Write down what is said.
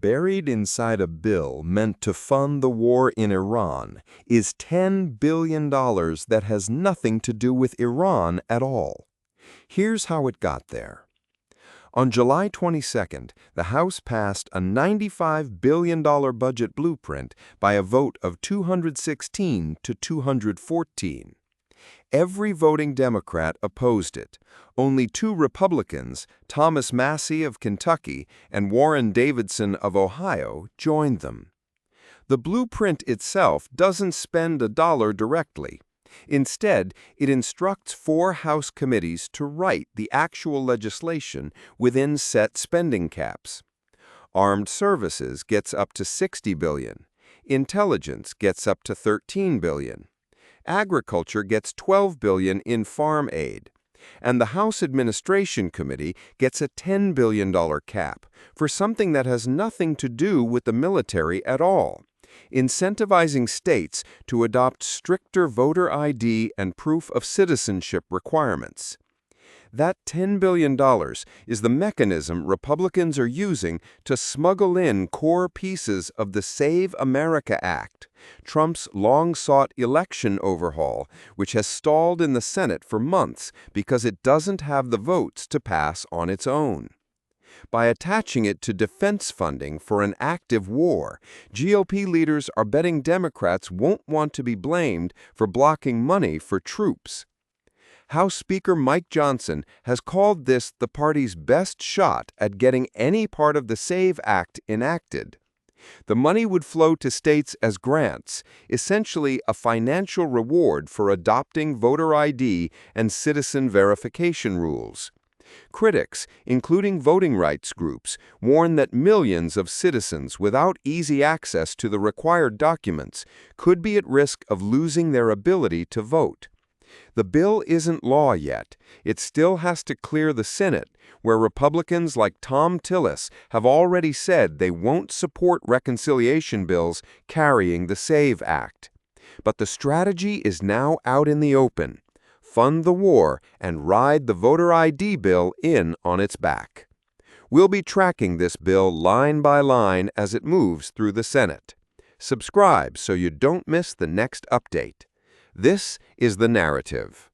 Buried inside a bill meant to fund the war in Iran is $10 billion that has nothing to do with Iran at all. Here's how it got there. On July 22nd, the House passed a $95 billion budget blueprint by a vote of 216 to 214. Every voting Democrat opposed it. Only two Republicans, Thomas Massie of Kentucky and Warren Davidson of Ohio, joined them. The blueprint itself doesn't spend a dollar directly. Instead, it instructs 4 House committees to write the actual legislation within set spending caps. Armed Services gets up to $60 billion. Intelligence gets up to $13 billion. Agriculture gets $12 billion in farm aid. And the House Administration Committee gets a $10 billion cap for something that has nothing to do with the military at all: incentivizing states to adopt stricter voter ID and proof-of-citizenship requirements. That $10 billion is the mechanism Republicans are using to smuggle in core pieces of the Save America Act, Trump's long-sought election overhaul, which has stalled in the Senate for months because it doesn't have the votes to pass on its own. By attaching it to defense funding for an active war, GOP leaders are betting Democrats won't want to be blamed for blocking money for troops. House Speaker Mike Johnson has called this the party's best shot at getting any part of the SAVE Act enacted. The money would flow to states as grants, essentially a financial reward for adopting voter ID and citizen verification rules. Critics, including voting rights groups, warn that millions of citizens without easy access to the required documents could be at risk of losing their ability to vote. The bill isn't law yet. It still has to clear the Senate, where Republicans like Thom Tillis have already said they won't support reconciliation bills carrying the SAVE Act. But the strategy is now out in the open: fund the war and ride the voter ID bill in on its back. We'll be tracking this bill line by line as it moves through the Senate. Subscribe so you don't miss the next update. This is The Narrative.